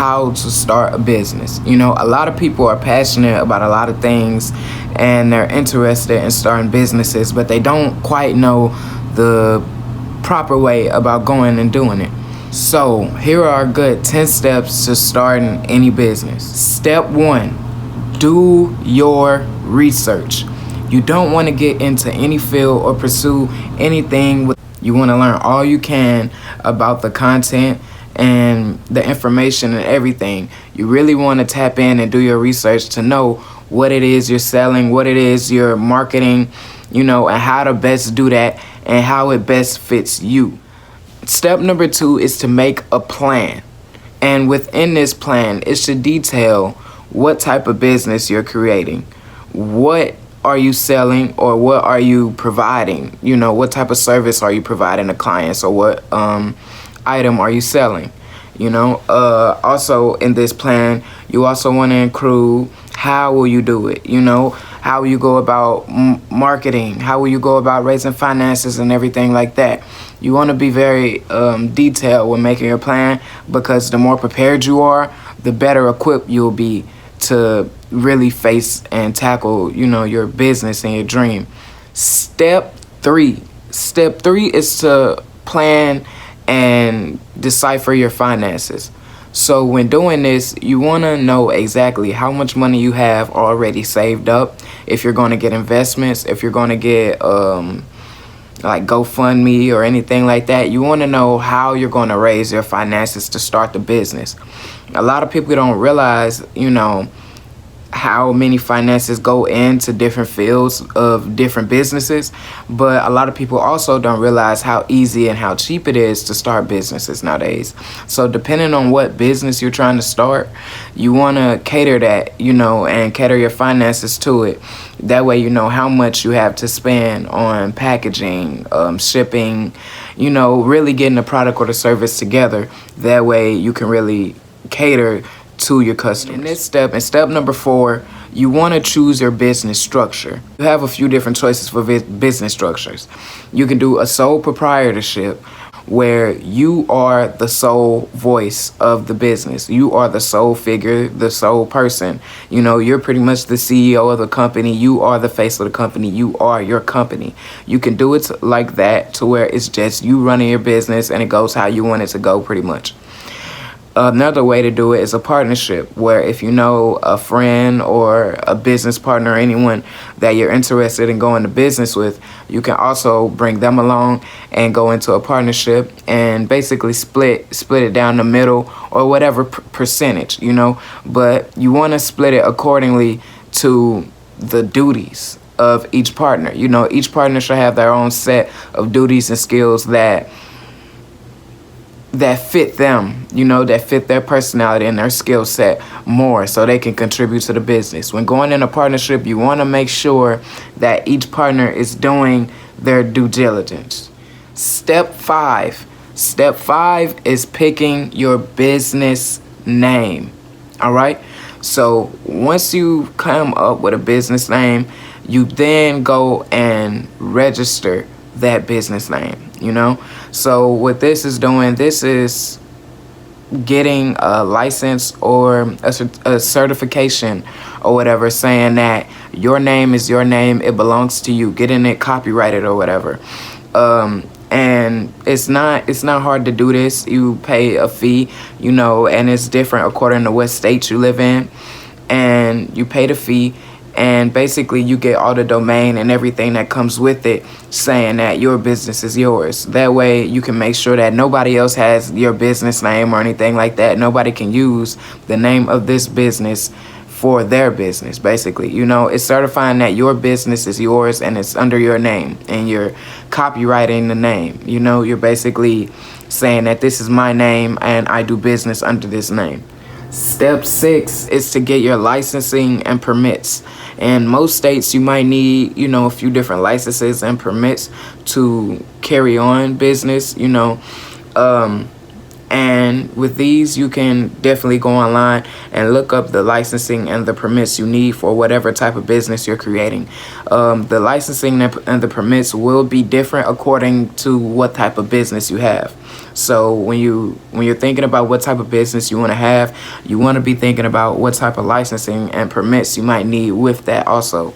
how to start a business. You know, a lot of people are passionate about a lot of things and they're interested in starting businesses, but they don't quite know the proper way about going and doing it. So here are a good 10 steps to starting any business. Step 1, do your research. You don't want to get into any field or pursue anything. You want to learn all you can about the content and the information and everything. You really want to tap in and do your research to know what it is you're selling, what it is you're marketing, you know, and how to best do that and how it best fits you. Step number 2 is to make a plan. And within this plan, it should detail what type of business you're creating. What are you selling, or what are you providing? You know, what type of service are you providing to clients, or what item are you selling? You know, also in this plan, you also want to include how will you do it? You know, how will you go about marketing? How will you go about raising finances and everything like that? You want to be very detailed when making your plan, because the more prepared you are, the better equipped you'll be to really face and tackle, you know, your business and your dream. Step 3 is to plan and decipher your finances. So when doing this, you want to know exactly how much money you have already saved up. If you're going to get investments, if you're going to get like GoFundMe or anything like that, you want to know how you're going to raise your finances to start the business. A lot of people don't realize, you know, how many finances go into different fields of different businesses, but a lot of people also don't realize how easy and how cheap it is to start businesses nowadays. So depending on what business you're trying to start, you want to cater that, you know, and cater your finances to it. That way you know how much you have to spend on packaging, shipping, you know, really getting the product or the service together. That way you can really cater to your customers. In step number 4, you want to choose your business structure. You have a few different choices for business structures. You can do a sole proprietorship, where you are the sole voice of the business. You are the sole figure, the sole person. You know, you're pretty much the CEO of the company. You are the face of the company. You are your company. You can do it like that, to where it's just you running your business and it goes how you want it to go, pretty much. Another way to do it is a partnership, where if you know a friend or a business partner or anyone that you're interested in going to business with, you can also bring them along and go into a partnership and basically split it down the middle, or whatever percentage, you know. But you want to split it accordingly to the duties of each partner. You know, each partner should have their own set of duties and skills that fit them, you know, that fit their personality and their skill set more, so they can contribute to the business. When going in a partnership, you want to make sure that each partner is doing their due diligence. Step 5 is picking your business name. All right. So once you come up with a business name, you then go and register that business name, you know. So what this is doing, this is getting a license or a certification or whatever, saying that your name is your name, it belongs to you, getting it copyrighted or whatever. And it's not hard to do this. You pay a fee, you know, and it's different according to what state you live in, and you pay the fee. And basically you get all the domain and everything that comes with it, saying that your business is yours. That way you can make sure that nobody else has your business name or anything like that. Nobody can use the name of this business for their business, basically. You know, it's certifying that your business is yours and it's under your name, and you're copyrighting the name. You know, you're basically saying that this is my name and I do business under this name. Step 6 is to get your licensing and permits. In most states, you might need, you know, a few different licenses and permits to carry on business, you know. And with these, you can definitely go online and look up the licensing and the permits you need for whatever type of business you're creating. The licensing and the permits will be different according to what type of business you have. So when you're thinking about what type of business you want to have, you want to be thinking about what type of licensing and permits you might need with that also.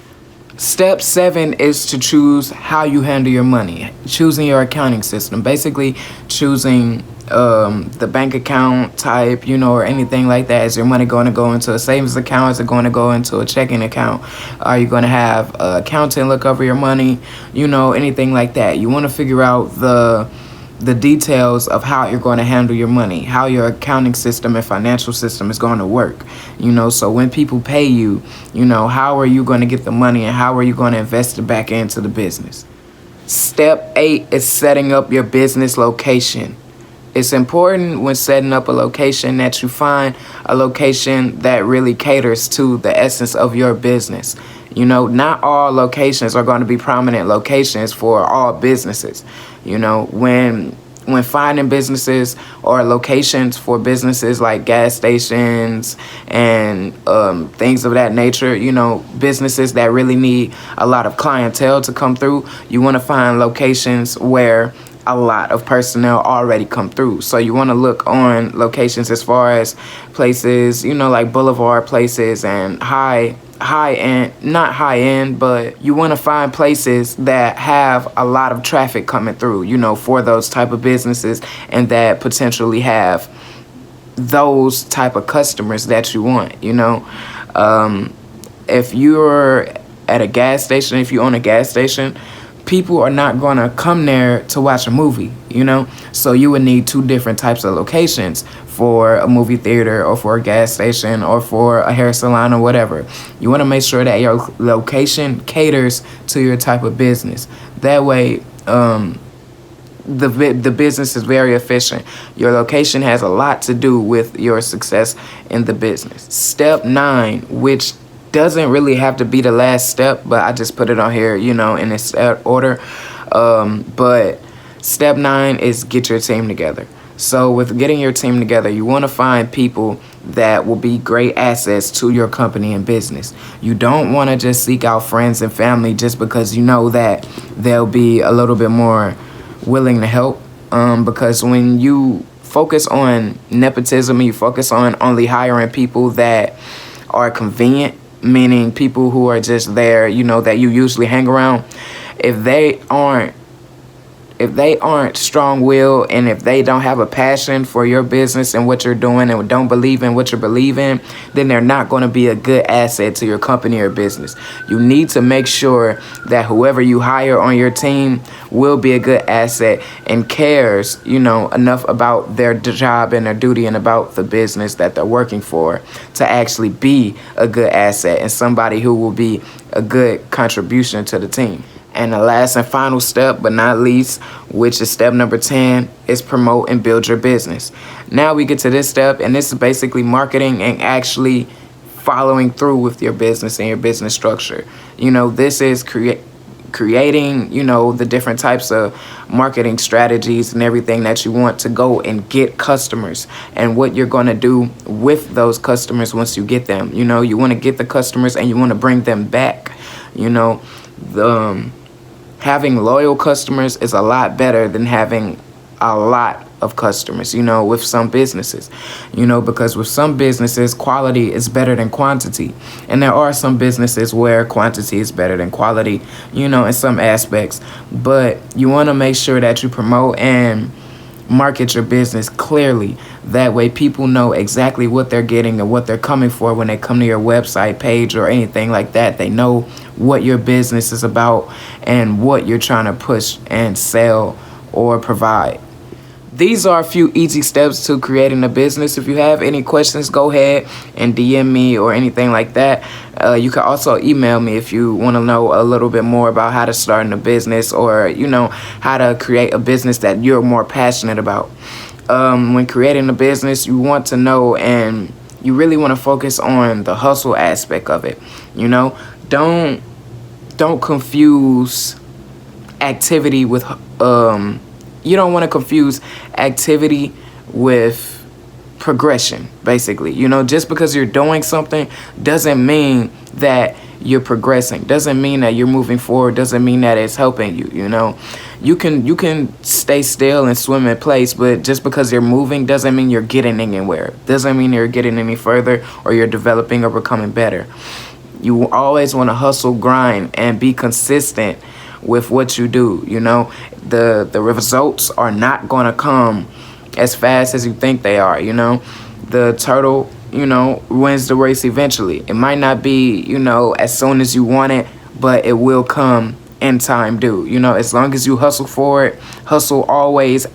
Step 7 is to choose how you handle your money, choosing your accounting system, basically choosing the bank account type, or anything like that. Is your money going to go into a savings account? Is it going to go into a checking account? Are you going to have an accountant look over your money? Anything like that. You want to figure out the details of how you're going to handle your money, how your accounting system and financial system is going to work. So when people pay you, how are you going to get the money and how are you going to invest it back into the business? Step 8 is setting up your business location. It's important when setting up a location that you find a location that really caters to the essence of your business. Not all locations are going to be prominent locations for all businesses. When finding businesses or locations for businesses like gas stations and things of that nature, businesses that really need a lot of clientele to come through, you want to find locations where a lot of personnel already come through. So you want to look on locations as far as places, like boulevard places and high end, not high end, but you want to find places that have a lot of traffic coming through, for those type of businesses and that potentially have those type of customers that you want. If you're at a gas station, if you own a gas station, people are not going to come there to watch a movie, So you would need 2 different types of locations for a movie theater or for a gas station or for a hair salon or whatever. You want to make sure that your location caters to your type of business. That way, the business is very efficient. Your location has a lot to do with your success in the business. Step 9, which doesn't really have to be the last step, but I just put it on here, in this order. But step 9 is get your team together. So with getting your team together, you want to find people that will be great assets to your company and business. You don't want to just seek out friends and family just because you know that they'll be a little bit more willing to help. Because when you focus on nepotism, you focus on only hiring people that are convenient, meaning people who are just there, that you usually hang around. If they aren't strong-willed and if they don't have a passion for your business and what you're doing and don't believe in what you believe in, then they're not going to be a good asset to your company or business. You need to make sure that whoever you hire on your team will be a good asset and cares, enough about their job and their duty and about the business that they're working for to actually be a good asset and somebody who will be a good contribution to the team. And the last and final step, but not least, which is step number 10, is promote and build your business. Now we get to this step, and this is basically marketing and actually following through with your business and your business structure. This is creating, the different types of marketing strategies and everything that you want to go and get customers and what you're going to do with those customers once you get them. You want to get the customers and you want to bring them back. Having loyal customers is a lot better than having a lot of customers, with some businesses, because with some businesses, quality is better than quantity. And there are some businesses where quantity is better than quality, in some aspects. But you want to make sure that you promote and market your business clearly. That way people know exactly what they're getting and what they're coming for when they come to your website page or anything like that. They know what your business is about and what you're trying to push and sell or provide. These are a few easy steps to creating a business. If you have any questions, go ahead and DM me or anything like that. You can also email me if you want to know a little bit more about how to start a business or, how to create a business that you're more passionate about. When creating a business, you want to know and you really want to focus on the hustle aspect of it. Don't confuse activity with you don't want to confuse activity with progression, basically. You know, just because you're doing something doesn't mean that you're progressing, doesn't mean that you're moving forward, doesn't mean that it's helping you. You know, you can stay still and swim in place, but just because you're moving doesn't mean you're getting anywhere, doesn't mean you're getting any further, or you're developing or becoming better. You always want to hustle, grind, and be consistent with what you do. You know, the results are not going to come as fast as you think they are. You know, the turtle, you know, wins the race eventually. It might not be, you know, as soon as you want it, but it will come in time due. You know, as long as you hustle for it, hustle always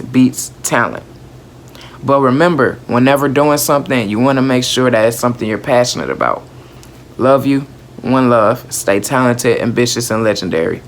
beats talent. But remember, whenever doing something, you want to make sure that it's something you're passionate about. Love you. One love. Stay talented, ambitious, and legendary.